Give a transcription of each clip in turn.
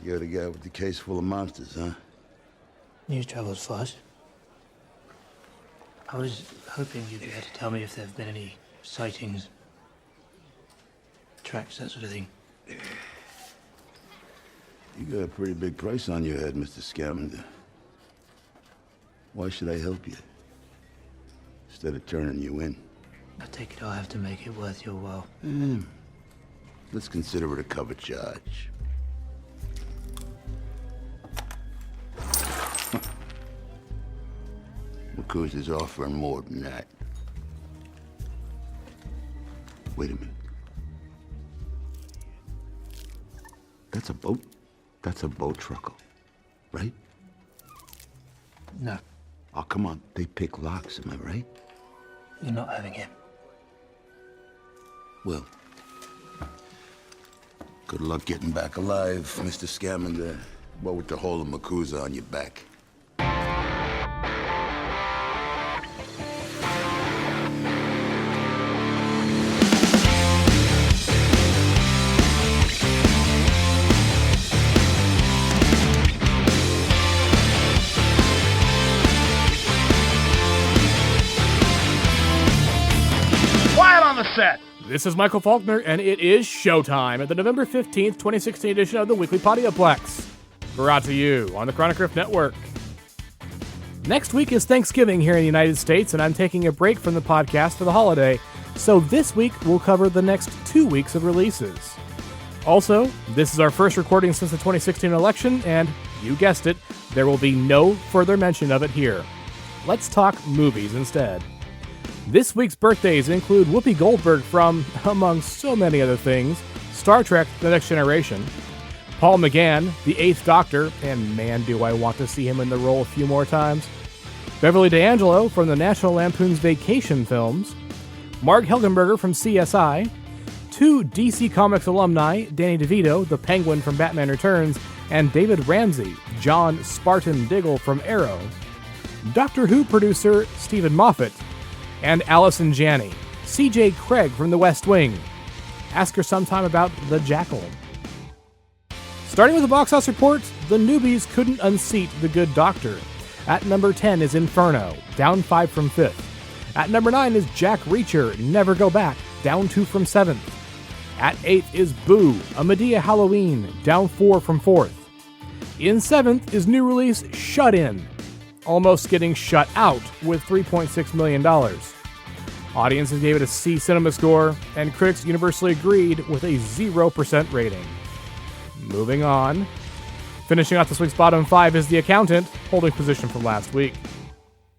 You're the guy with the case full of monsters, huh? News travels fast. I was hoping you'd be able to tell me if there have been any sightings, tracks, that sort of thing. You got a pretty big price on your head, Mr. Scamander. Why should I help you? Instead of turning you in. I take it I'll have to make it worth your while. Let's consider it a cover charge. Makuza's offering more than that. Wait a minute. That's a boat? That's a boat truckle, right? No, Oh, come on. They pick locks, am I right? you're not having him. Well, good luck getting back alive, Mr. Scamander. What with the whole of Makuza on your back? Set. This is Michael Faulkner, and it is showtime at the November 15th, 2016 edition of the Weekly Podioplex. Brought to you on the Chronic Rift Network. Next week is Thanksgiving here in the United States, and I'm taking a break from the podcast for the holiday, so this week we'll cover the next 2 weeks of releases. Also, this is our first recording since the 2016 election, and you guessed it, there will be no further mention of it here. Let's talk movies instead. This week's birthdays include Whoopi Goldberg from, among so many other things, Star Trek The Next Generation, Paul McGann, the 8th Doctor, and man do I want to see him in the role a few more times, Beverly D'Angelo from the National Lampoon's Vacation films, Mark Helgenberger from CSI, 2 DC Comics alumni, Danny DeVito, the Penguin from Batman Returns, and David Ramsey, John Spartan Diggle from Arrow, Doctor Who producer Stephen Moffat, and Allison Janney, C.J. Craig from The West Wing. Ask her sometime about The Jackal. Starting with the box office report, the newbies couldn't unseat The Good Doctor. At number 10 is Inferno, down 5 from 5th. At number 9 is Jack Reacher, Never Go Back, down 2 from 7th. At 8th is Boo, A Medea Halloween, down 4 from 4th. In 7th is new release Shut In, almost getting shut out with $3.6 million. Audiences gave it a C cinema score, and critics universally agreed with a 0% rating. Moving on. Finishing off this week's bottom 5 is The Accountant, holding position from last week.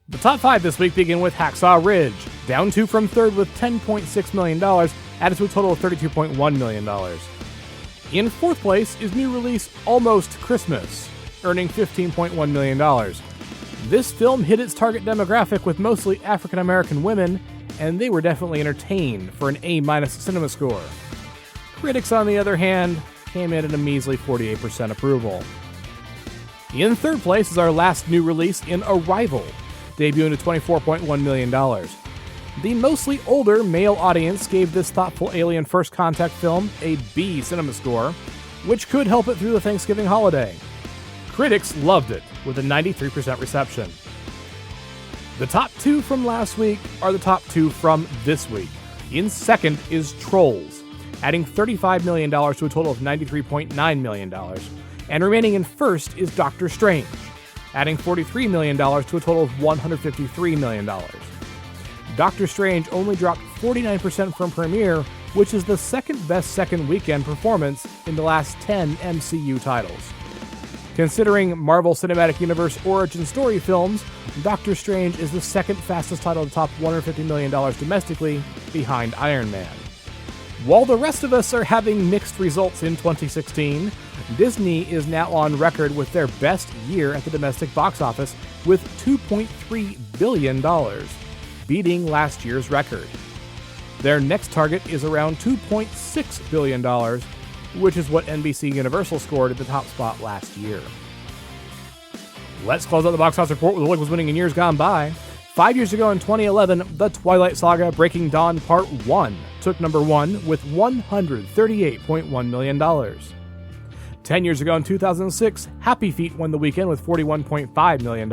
The top 5 this week begin with Hacksaw Ridge, down 2 from 3rd with $10.6 million, added to a total of $32.1 million. In 4th place is new release Almost Christmas, earning $15.1 million. This film hit its target demographic with mostly African-American women, and they were definitely entertained for an A- cinema score. Critics, on the other hand, came in at a measly 48% approval. In 3rd place is our last new release in Arrival, debuting at $24.1 million. The mostly older male audience gave this thoughtful Alien First Contact film a B cinema score, which could help it through the Thanksgiving holiday. Critics loved it, with a 93% reception. The top 2 from last week are the top 2 from this week. In 2nd is Trolls, adding $35 million to a total of $93.9 million. And remaining in 1st is Doctor Strange, adding $43 million to a total of $153 million. Doctor Strange only dropped 49% from premiere, which is the second best second weekend performance in the last 10 MCU titles. Considering Marvel Cinematic Universe origin story films, Doctor Strange is the second fastest title to top $150 million domestically, behind Iron Man. While the rest of us are having mixed results in 2016, Disney is now on record with their best year at the domestic box office with $2.3 billion, beating last year's record. Their next target is around $2.6 billion, which is what NBC Universal scored at the top spot last year. Let's close out the box office report with what was winning in years gone by. 5 years ago in 2011, The Twilight Saga Breaking Dawn Part 1 took number 1 with $138.1 million. 10 years ago in 2006, Happy Feet won the weekend with $41.5 million.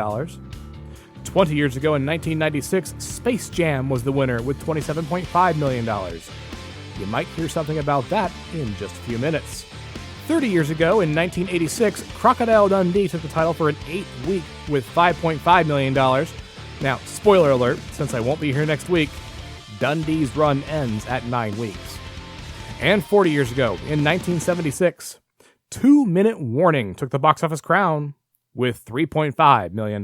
20 years ago in 1996, Space Jam was the winner with $27.5 million. You might hear something about that in just a few minutes. 30 years ago in 1986, Crocodile Dundee took the title for an 8th week with $5.5 million. Now, spoiler alert, since I won't be here next week, Dundee's run ends at 9 weeks. And 40 years ago in 1976, 2 Minute Warning took the box office crown with $3.5 million.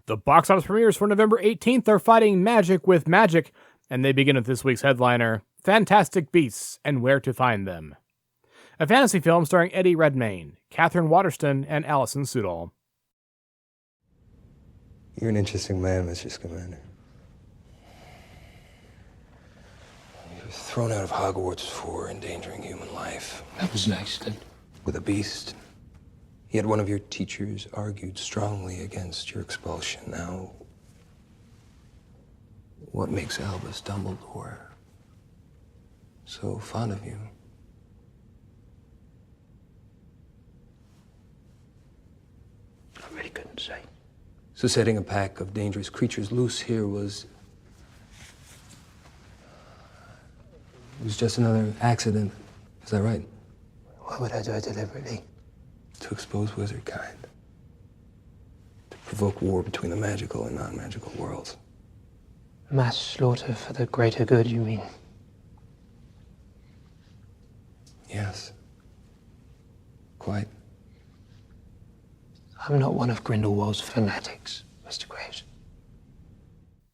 The box office premieres for November 18th are fighting magic with magic, and they begin with this week's headliner, Fantastic Beasts and Where to Find Them. A fantasy film starring Eddie Redmayne, Catherine Waterston, and Alison Sudol. You're an interesting man, Mr. Scamander. You were thrown out of Hogwarts for endangering human life. That was nice, then. With a beast. Yet one of your teachers argued strongly against your expulsion. Now, what makes Albus Dumbledore so fond of you? I really couldn't say. So setting a pack of dangerous creatures loose here was just another accident. Is that right? Why would I do it deliberately? To expose wizard kind. To provoke war between the magical and non-magical worlds. Mass slaughter for the greater good, you mean? Yes. Quite. I'm not one of Grindelwald's fanatics, Mr. Graves.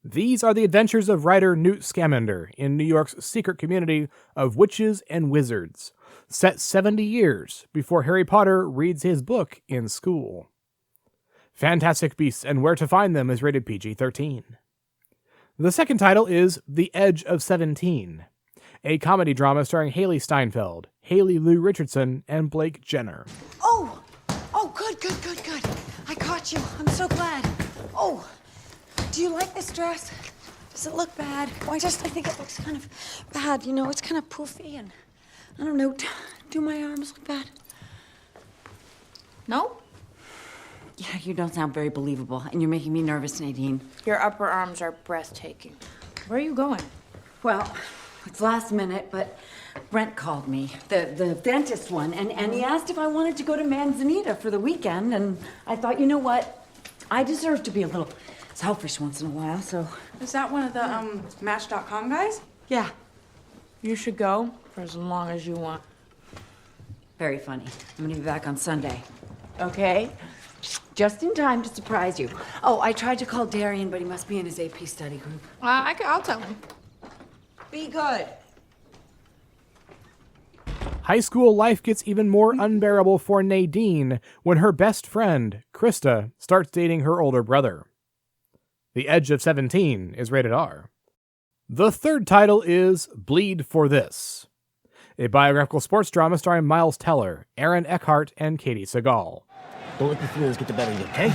These are the adventures of writer Newt Scamander in New York's secret community of witches and wizards, set 70 years before Harry Potter reads his book in school. Fantastic Beasts and Where to Find Them is rated PG-13. The second title is The Edge of 17, a comedy drama starring Haley Steinfeld, Haley Lou Richardson, and Blake Jenner. Oh, good. I caught you. I'm so glad. Oh, do you like this dress? Does it look bad? Oh, I think it looks kind of bad, you know, it's kind of poofy and, I don't know, do my arms look bad? No? Yeah, you don't sound very believable, and you're making me nervous, Nadine. Your upper arms are breathtaking. Where are you going? Well, it's last minute, but Brent called me, the dentist one, and he asked if I wanted to go to Manzanita for the weekend, and I thought, you know what? I deserve to be a little selfish once in a while, so... Is that one of the, Match.com guys? Yeah. You should go for as long as you want. Very funny. I'm gonna be back on Sunday. Okay? Just in time to surprise you. Oh, I tried to call Darian, but he must be in his AP study group. I'll tell him. Be good. High school life gets even more unbearable for Nadine when her best friend, Krista, starts dating her older brother. The Edge of 17 is rated R. The third title is Bleed for This, a biographical sports drama starring Miles Teller, Aaron Eckhart, and Katie Seagal. Don't let the feelings get the better of you, okay?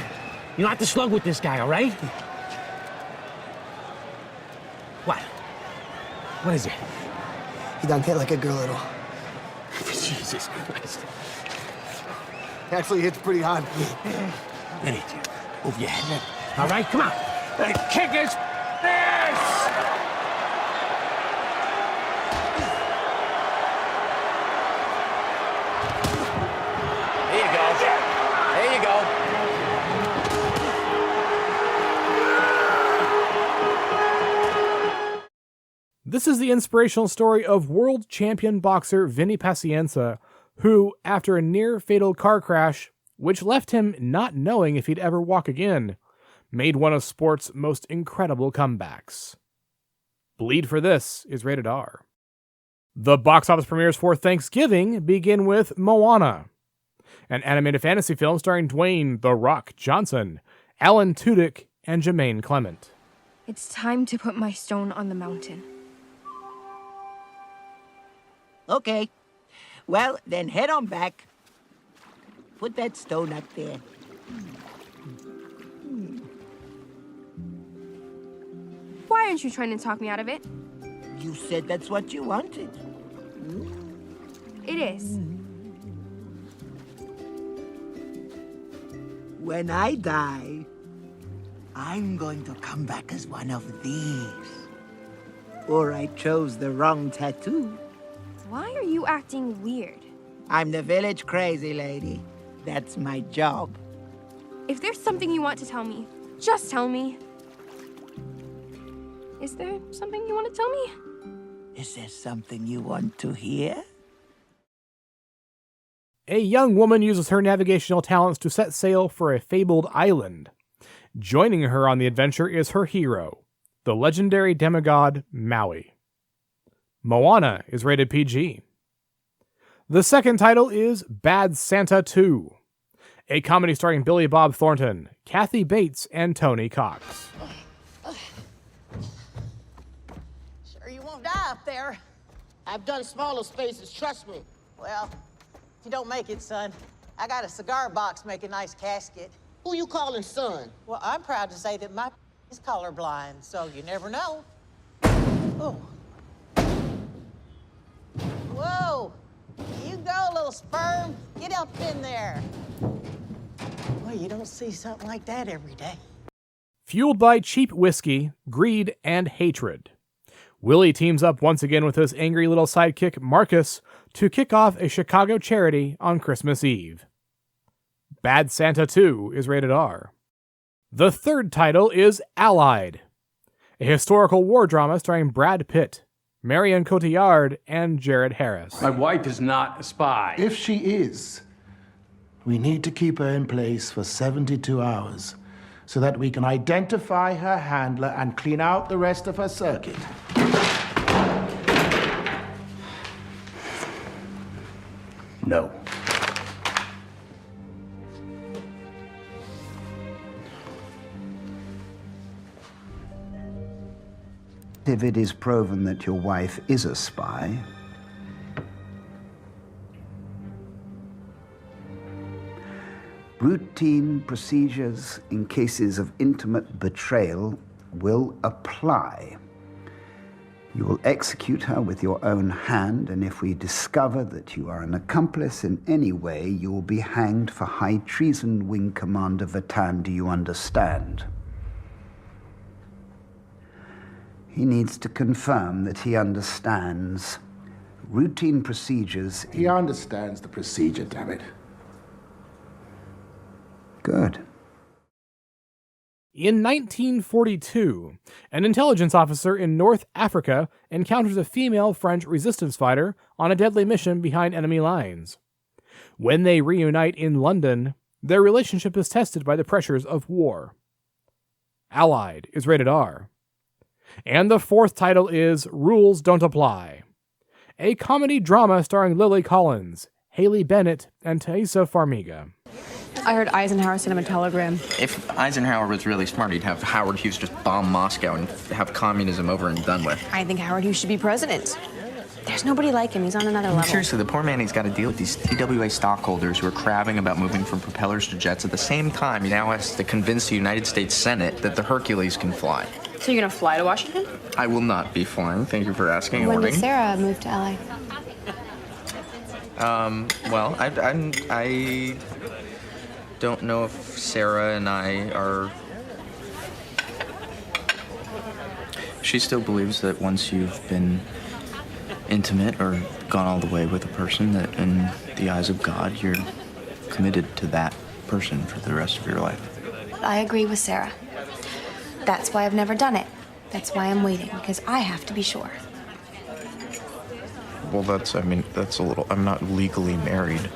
You don't have to slug with this guy, all right? What? What is it? He done hit like a girl at all. Jesus Christ. Actually hits pretty hard. Eddie, move your head. All right, come on. Kick his ass! There you go. There you go. This is the inspirational story of world champion boxer Vinny Pacienza, who, after a near-fatal car crash, which left him not knowing if he'd ever walk again, made one of sport's most incredible comebacks. Bleed for This is rated R. The box office premieres for Thanksgiving begin with Moana, an animated fantasy film starring Dwayne "The Rock" Johnson, Alan Tudyk, and Jermaine Clement. It's time to put my stone on the mountain. Okay. Well, then head on back. Put that stone up there. Why aren't you trying to talk me out of it? You said that's what you wanted. It is. When I die, I'm going to come back as one of these. Or I chose the wrong tattoo. Why are you acting weird? I'm the village crazy lady. That's my job. If there's something you want to tell me, just tell me. Is there something you want to tell me? Is there something you want to hear? A young woman uses her navigational talents to set sail for a fabled island. Joining her on the adventure is her hero, the legendary demigod Maui. Moana is rated PG. The second title is Bad Santa 2, a comedy starring Billy Bob Thornton, Kathy Bates, and Tony Cox. Sure you won't die up there. I've done smaller spaces, trust me. Well, if you don't make it, son, I got a cigar box make a nice casket. Who you calling son? Well, I'm proud to say that my is colorblind, so you never know. Oh. Whoa. You go, little sperm. Get up in there. Well, you don't see something like that every day. Fueled by cheap whiskey, greed, and hatred, Willie teams up once again with his angry little sidekick, Marcus, to kick off a Chicago charity on Christmas Eve. Bad Santa 2 is rated R. The third title is Allied, a historical war drama starring Brad Pitt, Marion Cotillard, and Jared Harris. My wife is not a spy. If she is, we need to keep her in place for 72 hours so that we can identify her handler and clean out the rest of her circuit. No. If it is proven that your wife is a spy, routine procedures in cases of intimate betrayal will apply. You will execute her with your own hand, and if we discover that you are an accomplice in any way, you will be hanged for high treason, Wing Commander Vatan. Do you understand? He needs to confirm that he understands routine procedures. He understands the procedure, damn it. Good. In 1942, an intelligence officer in North Africa encounters a female French resistance fighter on a deadly mission behind enemy lines. When they reunite in London, their relationship is tested by the pressures of war. Allied is rated R. And the fourth title is Rules Don't Apply, a comedy drama starring Lily Collins, Haley Bennett, and Taissa Farmiga. I heard Eisenhower sent him a telegram. If Eisenhower was really smart, he'd have Howard Hughes just bomb Moscow and have communism over and done with. I think Howard Hughes should be president. There's nobody like him. He's on another level. Seriously, the poor man, he's got to deal with these TWA stockholders who are crabbing about moving from propellers to jets. At the same time, he now has to convince the United States Senate that the Hercules can fly. So you're gonna fly to Washington? I will not be flying. Thank you for asking. When did Sarah move to LA? Well, I don't know if Sarah and I are... She still believes that once you've been intimate or gone all the way with a person, that in the eyes of God, you're committed to that person for the rest of your life. I agree with Sarah. That's why I've never done it. That's why I'm waiting, because I have to be sure. Well, that's a little... I'm not legally married.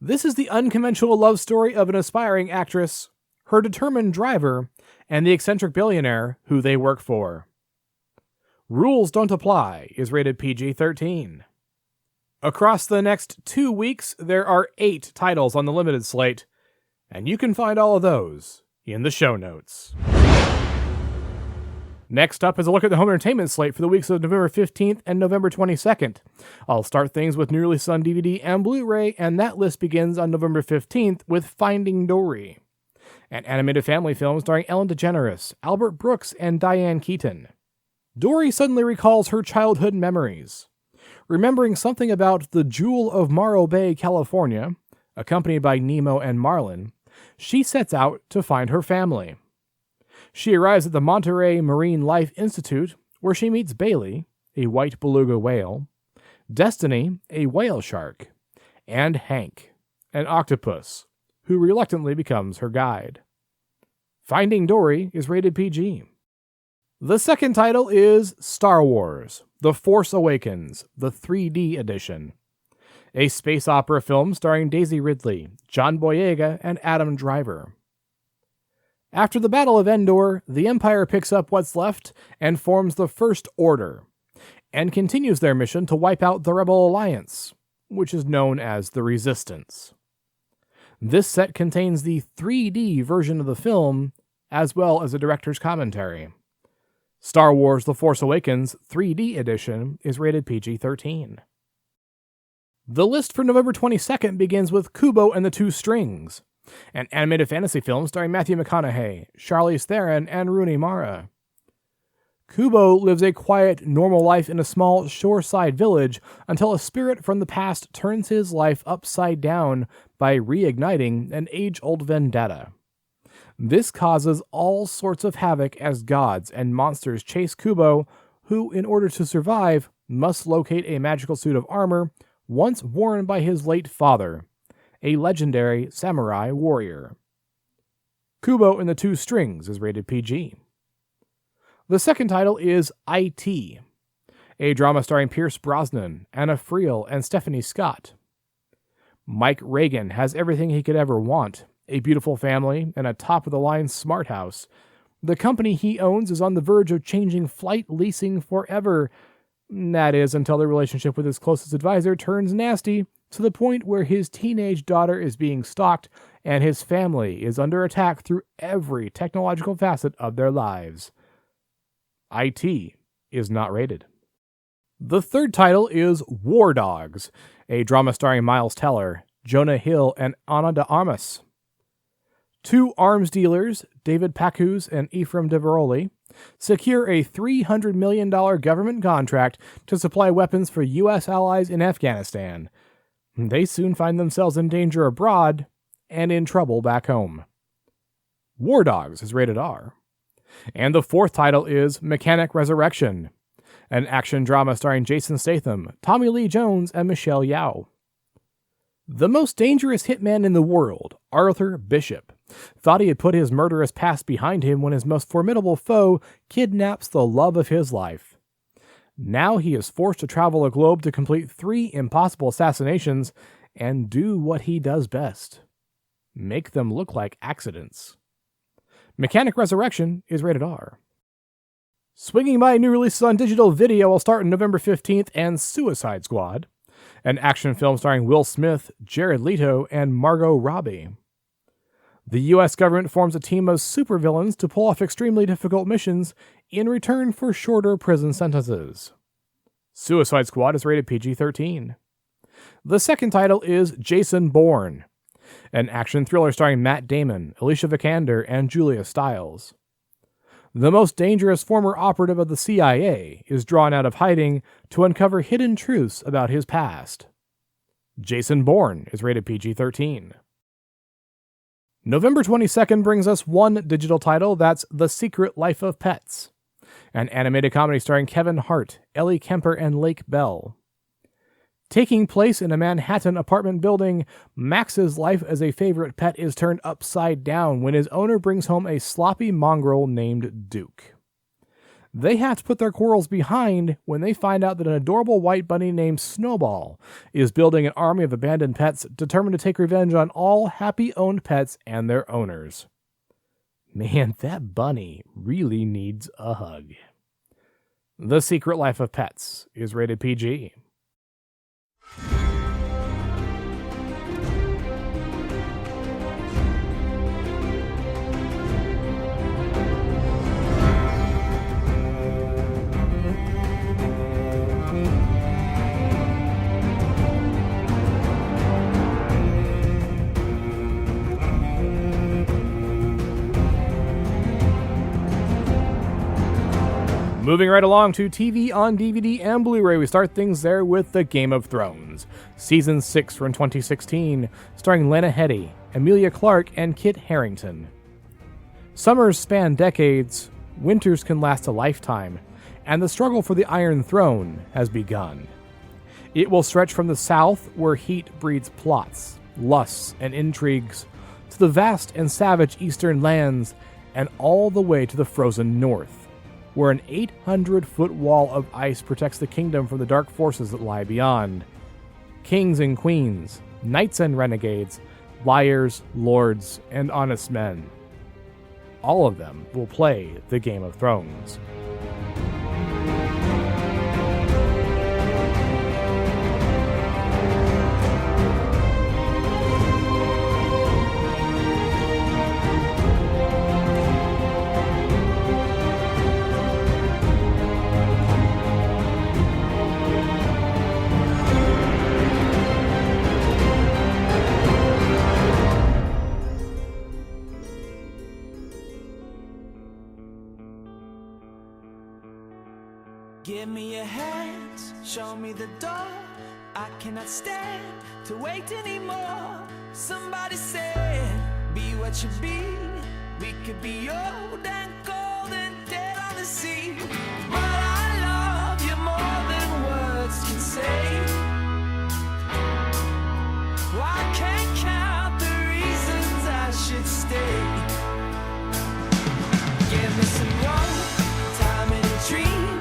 This is the unconventional love story of an aspiring actress, her determined driver, and the eccentric billionaire who they work for. Rules Don't Apply is rated PG-13. Across the next 2 weeks, there are 8 titles on the limited slate, and you can find all of those in the show notes. Next up is a look at the home entertainment slate for the weeks of November 15th and November 22nd. I'll start things with New Release on DVD and Blu-ray, and that list begins on November 15th with Finding Dory, an animated family film starring Ellen DeGeneres, Albert Brooks, and Diane Keaton. Dory suddenly recalls her childhood memories. Remembering something about the Jewel of Morro Bay, California, accompanied by Nemo and Marlin, she sets out to find her family. She arrives at the Monterey Marine Life Institute, where she meets Bailey, a white beluga whale, Destiny, a whale shark, and Hank, an octopus, who reluctantly becomes her guide. Finding Dory is rated PG. The second title is Star Wars: The Force Awakens, the 3D edition, a space opera film starring Daisy Ridley, John Boyega, and Adam Driver. After the Battle of Endor, the Empire picks up what's left and forms the First Order, and continues their mission to wipe out the Rebel Alliance, which is known as the Resistance. This set contains the 3D version of the film, as well as a director's commentary. Star Wars: The Force Awakens 3D edition is rated PG-13. The list for November 22nd begins with Kubo and the Two Strings, an animated fantasy film starring Matthew McConaughey, Charlize Theron, and Rooney Mara. Kubo lives a quiet, normal life in a small shoreside village until a spirit from the past turns his life upside down by reigniting an age-old vendetta. This causes all sorts of havoc as gods and monsters chase Kubo, who, in order to survive, must locate a magical suit of armor once worn by his late father, a legendary samurai warrior. Kubo and the Two Strings is rated PG. The second title is IT, a drama starring Pierce Brosnan, Anna Friel, and Stephanie Scott. Mike Reagan has everything he could ever want: a beautiful family and a top-of-the-line smart house. The company he owns is on the verge of changing flight leasing forever. That is, until the relationship with his closest advisor turns nasty to the point where his teenage daughter is being stalked and his family is under attack through every technological facet of their lives. IT is not rated. The third title is War Dogs, a drama starring Miles Teller, Jonah Hill, and Ana de Armas. Two arms dealers, David Pacus and Ephraim Deveroli, secure a $300 million government contract to supply weapons for U.S. allies in Afghanistan. They soon find themselves in danger abroad and in trouble back home. War Dogs is rated R. And the fourth title is Mechanic Resurrection, an action drama starring Jason Statham, Tommy Lee Jones, and Michelle Yeoh. The most dangerous hitman in the world, Arthur Bishop, thought he had put his murderous past behind him when his most formidable foe kidnaps the love of his life. Now he is forced to travel the globe to complete 3 impossible assassinations and do what he does best: make them look like accidents. Mechanic Resurrection is rated R. Swinging by new releases on digital video will start on November 15th, and Suicide Squad, an action film starring Will Smith, Jared Leto, and Margot Robbie. The U.S. government forms a team of supervillains to pull off extremely difficult missions in return for shorter prison sentences. Suicide Squad is rated PG-13. The second title is Jason Bourne, an action thriller starring Matt Damon, Alicia Vikander, and Julia Stiles. The most dangerous former operative of the CIA is drawn out of hiding to uncover hidden truths about his past. Jason Bourne is rated PG-13. November 22nd brings us one digital title, that's The Secret Life of Pets, an animated comedy starring Kevin Hart, Ellie Kemper, and Lake Bell. Taking place in a Manhattan apartment building, Max's life as a favorite pet is turned upside down when his owner brings home a sloppy mongrel named Duke. They have to put their quarrels behind when they find out that an adorable white bunny named Snowball is building an army of abandoned pets determined to take revenge on all happy-owned pets and their owners. Man, that bunny really needs a hug. The Secret Life of Pets is rated PG. Moving right along to TV on DVD and Blu-ray, we start things there with The Game of Thrones. Season 6 from 2016, starring Lena Headey, Emilia Clarke, and Kit Harington. Summers span decades, winters can last a lifetime, and the struggle for the Iron Throne has begun. It will stretch from the south, where heat breeds plots, lusts, and intrigues, to the vast and savage eastern lands, and all the way to the frozen north, where an 800-foot wall of ice protects the kingdom from the dark forces that lie beyond. Kings and queens, knights and renegades, liars, lords, and honest men. All of them will play the Game of Thrones. Give me your hands, show me the door. I cannot stand to wait anymore. Somebody said, be what you be. We could be old and cold and dead on the sea. But I love you more than words can say. Well, I can't count the reasons I should stay. Give me some rope, time and a dream.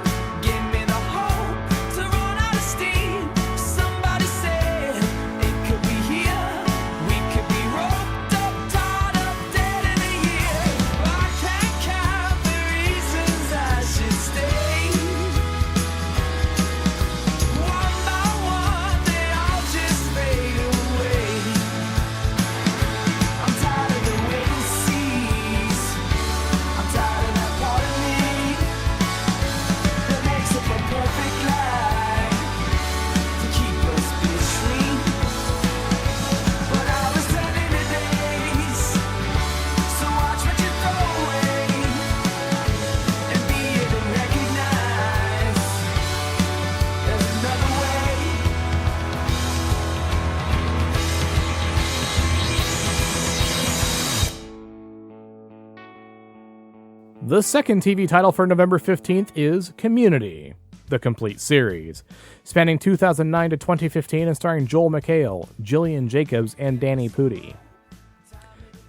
The second TV title for November 15th is Community, the complete series, spanning 2009 to 2015 and starring Joel McHale, Gillian Jacobs, and Danny Pudi.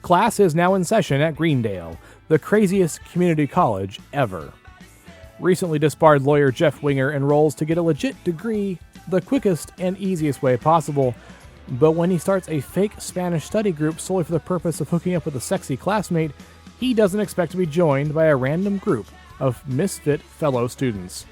Class is now in session at Greendale, the craziest community college ever. Recently disbarred lawyer Jeff Winger enrolls to get a legit degree the quickest and easiest way possible, but when he starts a fake Spanish study group solely for the purpose of hooking up with a sexy classmate, he doesn't expect to be joined by a random group of misfit fellow students.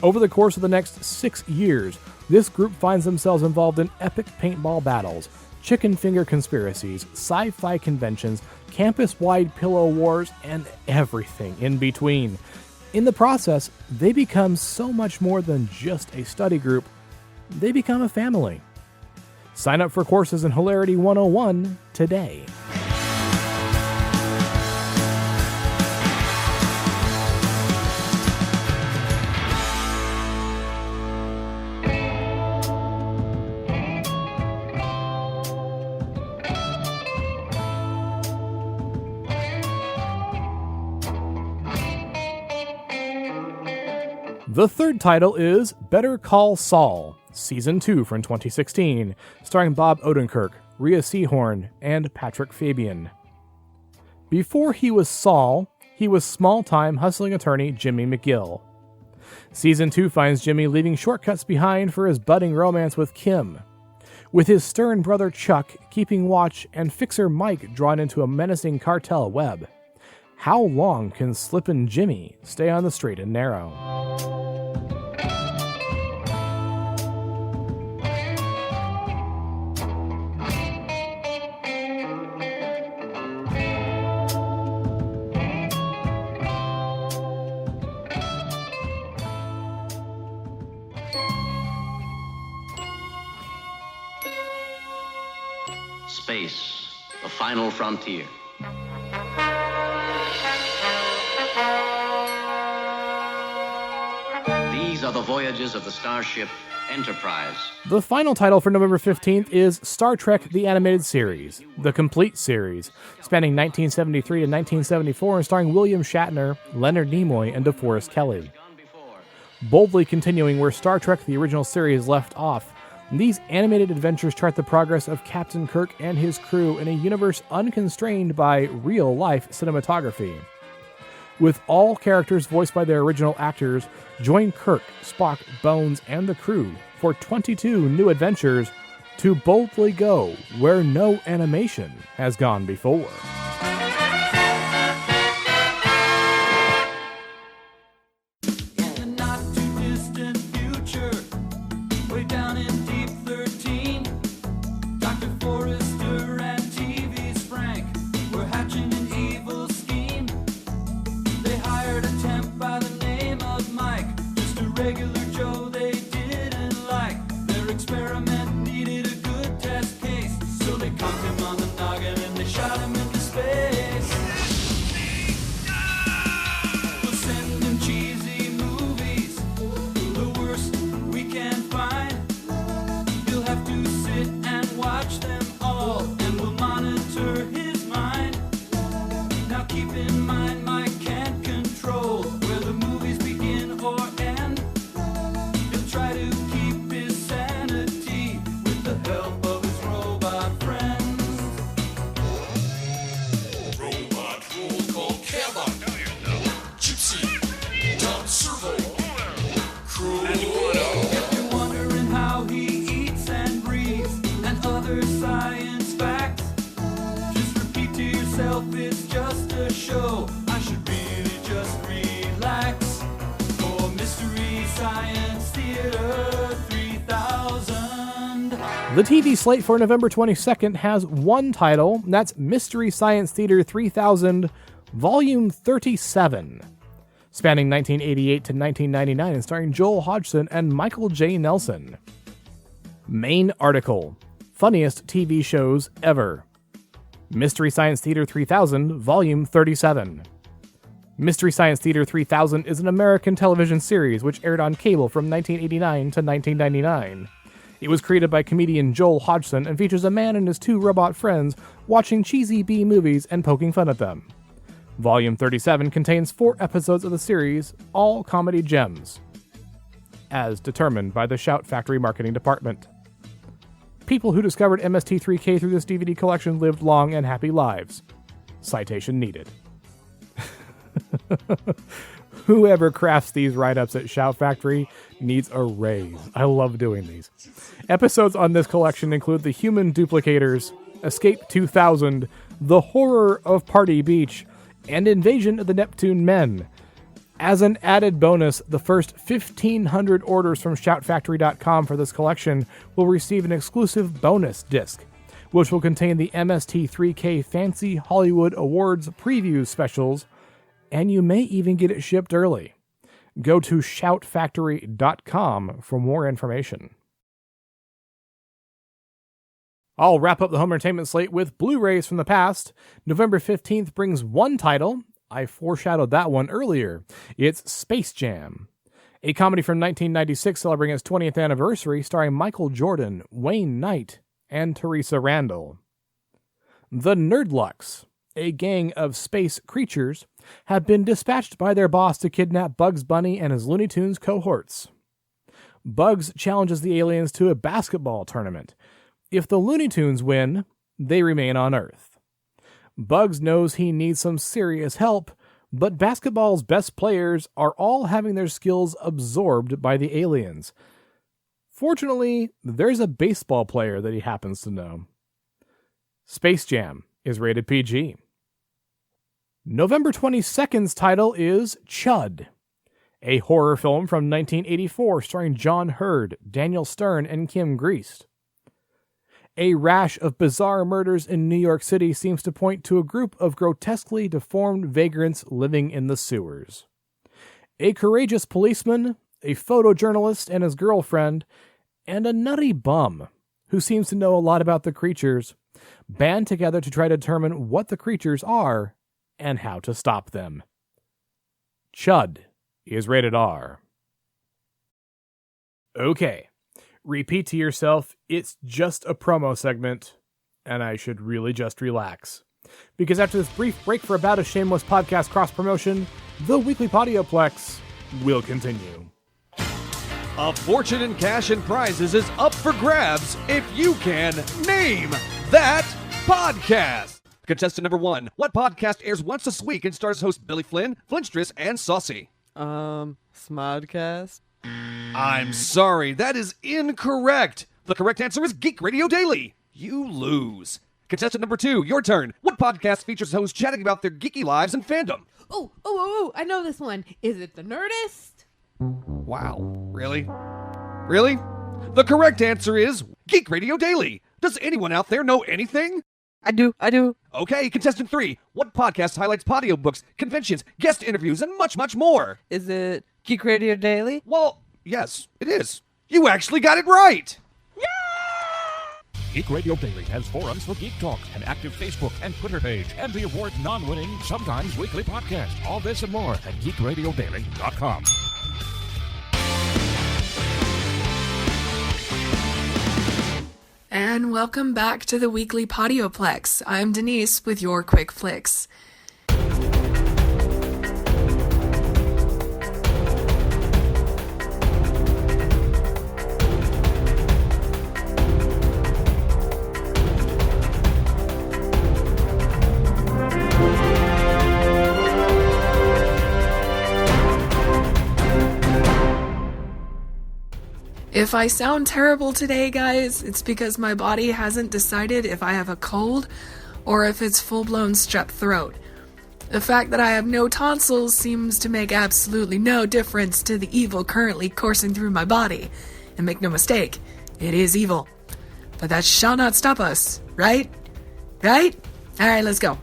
Over the course of the next 6 years, this group finds themselves involved in epic paintball battles, chicken finger conspiracies, sci-fi conventions, campus-wide pillow wars, and everything in between. In the process, they become so much more than just a study group. They become a family. Sign up for courses in Hilarity 101 today. The third title is Better Call Saul, Season 2 from 2016, starring Bob Odenkirk, Rhea Seehorn, and Patrick Fabian. Before he was Saul, he was small-time hustling attorney Jimmy McGill. Season 2 finds Jimmy leaving shortcuts behind for his budding romance with Kim, with his stern brother Chuck keeping watch and fixer Mike drawn into a menacing cartel web. How long can Slippin' Jimmy stay on the straight and narrow? Space, the final frontier. the voyages of the starship Enterprise. The final title for November 15th is Star Trek The Animated Series, the complete series, spanning 1973 to 1974 and starring William Shatner, Leonard Nimoy, and DeForest Kelley. Boldly continuing where Star Trek The Original Series left off, these animated adventures chart the progress of Captain Kirk and his crew in a universe unconstrained by real-life cinematography. With all characters voiced by their original actors, join Kirk, Spock, Bones, and the crew for 22 new adventures to boldly go where no animation has gone before. The TV slate for November 22nd has one title, and that's Mystery Science Theater 3000, Volume 37, spanning 1988 to 1999 and starring Joel Hodgson and Michael J. Nelson. Main article, Funniest TV Shows Ever. Mystery Science Theater 3000, Volume 37. Mystery Science Theater 3000 is an American television series which aired on cable from 1989 to 1999. It was created by comedian Joel Hodgson and features a man and his two robot friends watching cheesy B movies and poking fun at them. Volume 37 contains 4 episodes of the series, all comedy gems, as determined by the Shout Factory marketing department. People who discovered MST3K through this DVD collection lived long and happy lives. Citation needed. Whoever crafts these write-ups at Shout Factory needs a raise. I love doing these. Episodes on this collection include The Human Duplicators, Escape 2000, The Horror of Party Beach, and Invasion of the Neptune Men. As an added bonus, the first 1,500 orders from ShoutFactory.com for this collection will receive an exclusive bonus disc, which will contain the MST3K Fancy Hollywood Awards preview specials, and you may even get it shipped early. Go to ShoutFactory.com for more information. I'll wrap up the home entertainment slate with Blu-rays from the past. November 15th brings one title. I foreshadowed that one earlier. It's Space Jam, a comedy from 1996 celebrating its 20th anniversary, starring Michael Jordan, Wayne Knight, and Teresa Randall. The Nerdlucks, a gang of space creatures, have been dispatched by their boss to kidnap Bugs Bunny and his Looney Tunes cohorts. Bugs challenges the aliens to a basketball tournament. If the Looney Tunes win, they remain on Earth. Bugs knows he needs some serious help, but basketball's best players are all having their skills absorbed by the aliens. Fortunately, there's a baseball player that he happens to know. Space Jam is rated PG. November 22nd's title is Chud, a horror film from 1984 starring John Hurd, Daniel Stern, and Kim Greist. A rash of bizarre murders in New York City seems to point to a group of grotesquely deformed vagrants living in the sewers. A courageous policeman, a photojournalist and his girlfriend, and a nutty bum who seems to know a lot about the creatures band together to try to determine what the creatures are and how to stop them. Chud is rated R. Okay, repeat to yourself, it's just a promo segment, and I should really just relax. Because after this brief break for about a shameless podcast cross-promotion, the Weekly Podioplex will continue. A fortune in cash and prizes is up for grabs if you can name that podcast. Contestant number 1. What podcast airs once this week and stars hosts Billy Flynn, Flinstress, and Saucy? Smodcast? I'm sorry, that is incorrect. The correct answer is Geek Radio Daily. You lose. Contestant number 2, your turn. What podcast features hosts chatting about their geeky lives and fandom? Oh, I know this one. Is it The Nerdist? Wow, really? Really? The correct answer is Geek Radio Daily. Does anyone out there know anything? I do. Okay, contestant 3. What podcast highlights audiobooks, conventions, guest interviews, and much, much more? Is it Geek Radio Daily? Well, yes, it is. You actually got it right! Geek Radio Daily has forums for geek talk, an active Facebook and Twitter page, and the award non-winning, sometimes weekly podcast. All this and more at geekradiodaily.com. And welcome back to the Weekly Podioplex. I'm Denise with your Quick Flicks. If I sound terrible today, guys, it's because my body hasn't decided if I have a cold or if it's full-blown strep throat. The fact that I have no tonsils seems to make absolutely no difference to the evil currently coursing through my body. And make no mistake, it is evil. But that shall not stop us, right? Right? Alright, let's go.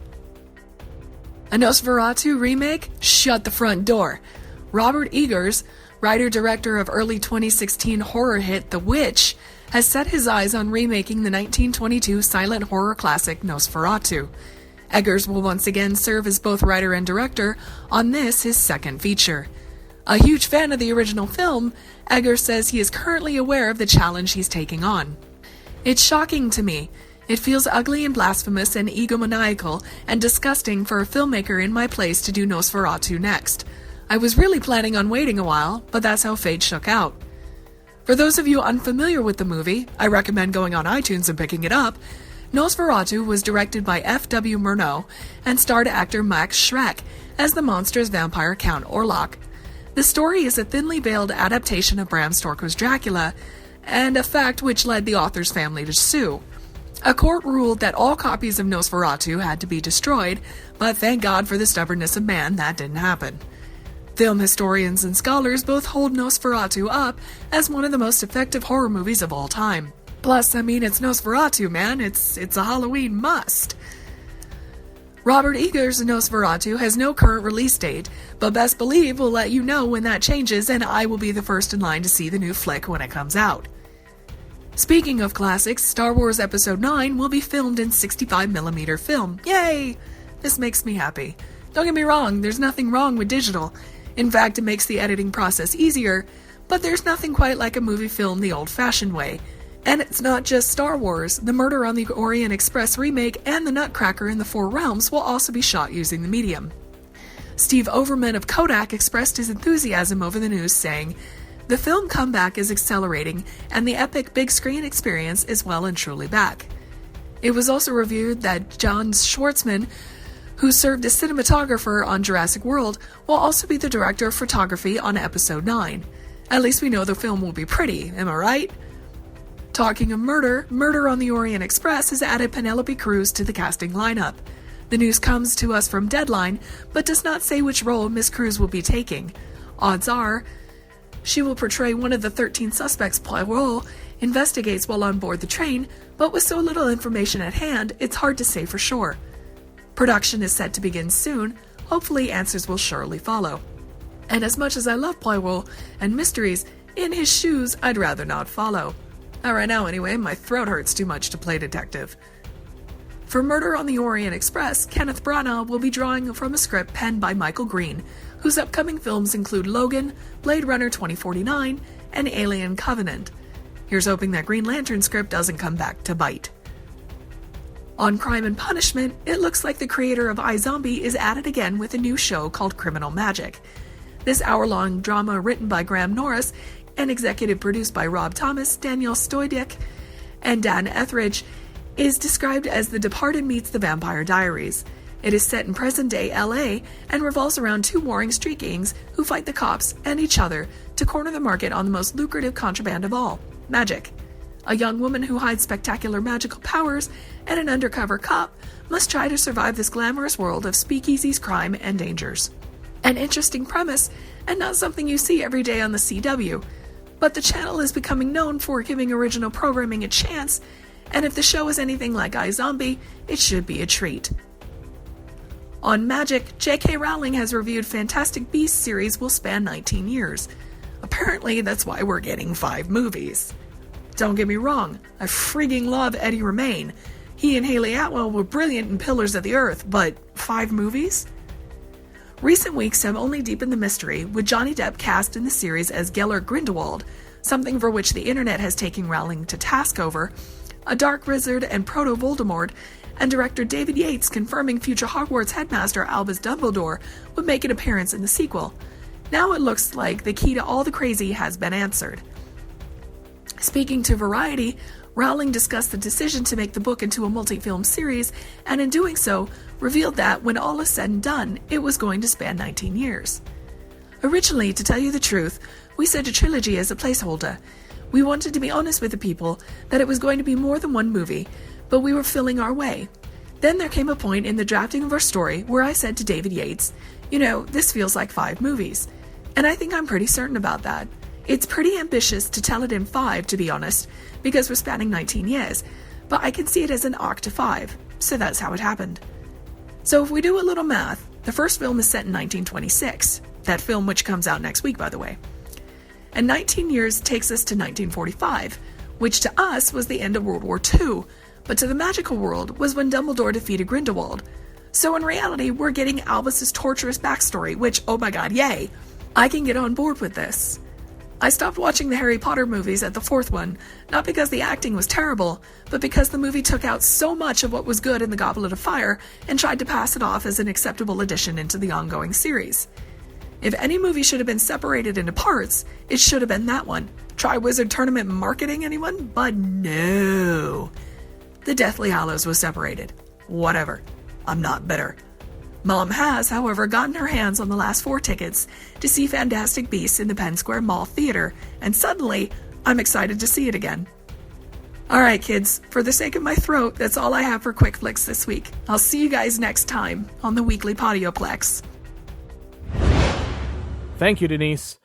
A Nosferatu remake? Shut the front door. Robert Eggers, writer-director of early 2016 horror hit The Witch, has set his eyes on remaking the 1922 silent horror classic Nosferatu. Eggers will once again serve as both writer and director on this, his second feature. A huge fan of the original film, Eggers says he is currently aware of the challenge he's taking on. It's shocking to me. It feels ugly and blasphemous and egomaniacal and disgusting for a filmmaker in my place to do Nosferatu next. I was really planning on waiting a while, but that's how fate shook out. For those of you unfamiliar with the movie, I recommend going on iTunes and picking it up. Nosferatu was directed by F.W. Murnau and starred actor Max Schreck as the monster's vampire Count Orlok. The story is a thinly veiled adaptation of Bram Stoker's Dracula, and a fact which led the author's family to sue. A court ruled that all copies of Nosferatu had to be destroyed, but thank God for the stubbornness of man, that didn't happen. Film historians and scholars both hold Nosferatu up as one of the most effective horror movies of all time. Plus, I mean, it's Nosferatu, man. It's a Halloween must. Robert Eggers' Nosferatu has no current release date, but best believe we'll let you know when that changes, and I will be the first in line to see the new flick when it comes out. Speaking of classics, Star Wars Episode 9 will be filmed in 65mm film. Yay! This makes me happy. Don't get me wrong, there's nothing wrong with digital. In fact, it makes the editing process easier, but there's nothing quite like a movie filmed the old-fashioned way. And it's not just Star Wars. The Murder on the Orient Express remake and The Nutcracker in the Four Realms will also be shot using the medium. Steve Overman of Kodak expressed his enthusiasm over the news, saying, "The film comeback is accelerating, and the epic big screen experience is well and truly back." It was also revealed that John Schwartzman, who served as cinematographer on Jurassic World, will also be the director of photography on Episode 9. At least we know the film will be pretty, am I right? Talking of Murder on the Orient Express has added Penelope Cruz to the casting lineup. The news comes to us from Deadline, but does not say which role Miss Cruz will be taking. Odds are, she will portray one of the 13 suspects Poirot investigates while on board the train, but with so little information at hand, it's hard to say for sure. Production is set to begin soon. Hopefully answers will surely follow. And as much as I love Poirot and mysteries, in his shoes I'd rather not follow. Not right now anyway, my throat hurts too much to play detective. For Murder on the Orient Express, Kenneth Branagh will be drawing from a script penned by Michael Green, whose upcoming films include Logan, Blade Runner 2049, and Alien Covenant. Here's hoping that Green Lantern script doesn't come back to bite. On Crime and Punishment, it looks like the creator of iZombie is at it again with a new show called Criminal Magic. This hour-long drama written by Graham Norris and executive produced by Rob Thomas, Daniel Stoydek, and Dan Etheridge is described as The Departed meets The Vampire Diaries. It is set in present-day LA and revolves around two warring street gangs who fight the cops and each other to corner the market on the most lucrative contraband of all, magic. A young woman who hides spectacular magical powers and an undercover cop must try to survive this glamorous world of speakeasies, crime, and dangers. An interesting premise, and not something you see every day on the CW, but the channel is becoming known for giving original programming a chance, and if the show is anything like iZombie, it should be a treat. On Magic, J.K. Rowling has reviewed Fantastic Beasts series will span 19 years. Apparently, that's why we're getting 5 movies. Don't get me wrong, I frigging love Eddie Redmayne. He and Haley Atwell were brilliant in Pillars of the Earth, but 5 movies? Recent weeks have only deepened the mystery, with Johnny Depp cast in the series as Gellert Grindelwald, something for which the internet has taken Rowling to task over, a dark wizard and proto-Voldemort, and director David Yates confirming future Hogwarts headmaster Albus Dumbledore would make an appearance in the sequel. Now it looks like the key to all the crazy has been answered. Speaking to Variety, Rowling discussed the decision to make the book into a multi-film series, and in doing so, revealed that, when all is said and done, it was going to span 19 years. Originally, to tell you the truth, we said a trilogy as a placeholder. We wanted to be honest with the people that it was going to be more than one movie, but we were filling our way. Then there came a point in the drafting of our story where I said to David Yates, this feels like 5 movies. And I think I'm pretty certain about that. It's pretty ambitious to tell it in 5, to be honest, because we're spanning 19 years, but I can see it as an arc to 5, so that's how it happened. So if we do a little math, the first film is set in 1926, that film which comes out next week, by the way. And 19 years takes us to 1945, which to us was the end of World War II, but to the magical world was when Dumbledore defeated Grindelwald. So in reality, we're getting Albus's torturous backstory, which, oh my god, yay! I can get on board with this. I stopped watching the Harry Potter movies at the 4th one, not because the acting was terrible, but because the movie took out so much of what was good in the Goblet of Fire and tried to pass it off as an acceptable addition into the ongoing series. If any movie should have been separated into parts, it should have been that one. Triwizard Tournament marketing, anyone? But no. The Deathly Hallows was separated. Whatever. I'm not bitter. Mom has, however, gotten her hands on the last 4 tickets to see Fantastic Beasts in the Penn Square Mall Theater, and suddenly, I'm excited to see it again. Alright kids, for the sake of my throat, that's all I have for Quick Flicks this week. I'll see you guys next time on the Weekly Podioplex. Thank you, Denise.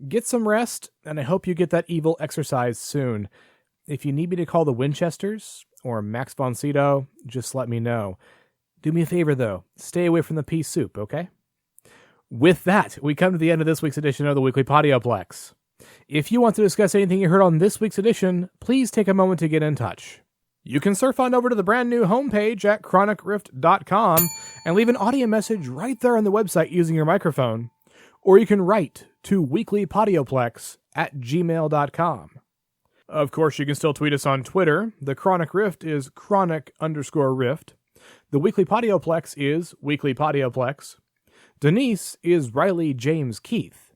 Get some rest, and I hope you get that evil exercise soon. If you need me to call the Winchesters or Max von Sydow, just let me know. Do me a favor, though. Stay away from the pea soup, okay? With that, we come to the end of this week's edition of the Weekly Podioplex. If you want to discuss anything you heard on this week's edition, please take a moment to get in touch. You can surf on over to the brand new homepage at chronicrift.com and leave an audio message right there on the website using your microphone. Or you can write to weeklypodioplex@gmail.com. Of course, you can still tweet us on Twitter. The Chronic Rift is chronic_rift. The Weekly Podioplex is Weekly Podioplex. Denise is Riley James Keith.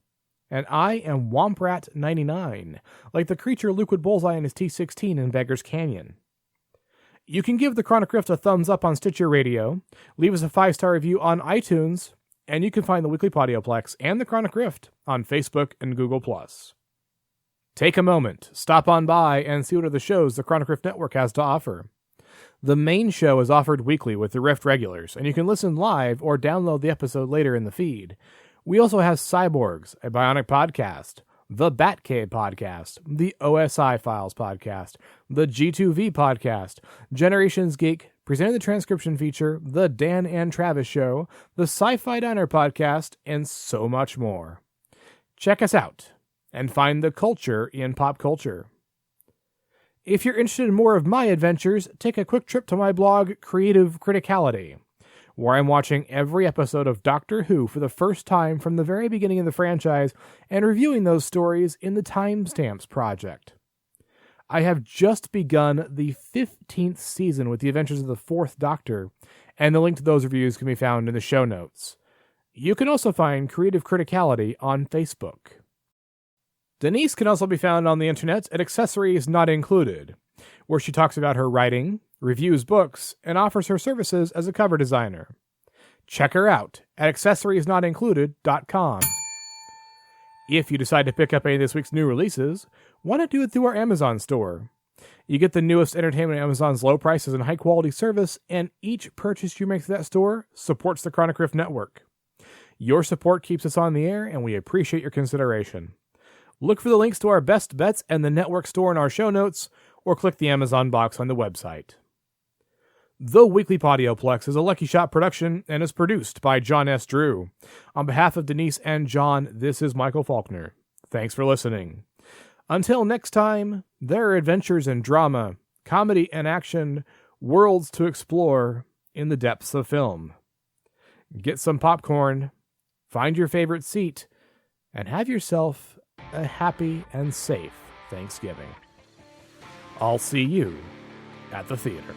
And I am Womprat99, like the creature Liquid Bullseye in his T-16 in Beggar's Canyon. You can give the Chronic Rift a thumbs up on Stitcher Radio, leave us a 5-star review on iTunes, and you can find the Weekly Podioplex and the Chronic Rift on Facebook and Google+. Take a moment, stop on by, and see what other shows the Chronic Rift Network has to offer. The main show is offered weekly with the Rift regulars, and you can listen live or download the episode later in the feed. We also have Cyborgs, a Bionic podcast, the Batcave podcast, the OSI Files podcast, the G2V podcast, Generations Geek, presenting the transcription feature, the Dan and Travis Show, the Sci-Fi Diner podcast, and so much more. Check us out and find the culture in pop culture. If you're interested in more of my adventures, take a quick trip to my blog, Creative Criticality, where I'm watching every episode of Doctor Who for the first time from the very beginning of the franchise and reviewing those stories in the Timestamps Project. I have just begun the 15th season with the adventures of the 4th Doctor, and the link to those reviews can be found in the show notes. You can also find Creative Criticality on Facebook. Denise can also be found on the internet at Accessories Not Included, where she talks about her writing, reviews books, and offers her services as a cover designer. Check her out at accessoriesnotincluded.com. If you decide to pick up any of this week's new releases, why not do it through our Amazon store? You get the newest entertainment at Amazon's low prices and high-quality service, and each purchase you make through that store supports the Chronic Rift Network. Your support keeps us on the air, and we appreciate your consideration. Look for the links to our best bets and the network store in our show notes, or click the Amazon box on the website. The Weekly Podioplex is a Lucky Shot production and is produced by John S. Drew. On behalf of Denise and John, this is Michael Faulkner. Thanks for listening. Until next time, there are adventures in drama, comedy and action, worlds to explore in the depths of film. Get some popcorn, find your favorite seat, and have yourself a happy and safe Thanksgiving. I'll see you at the theater.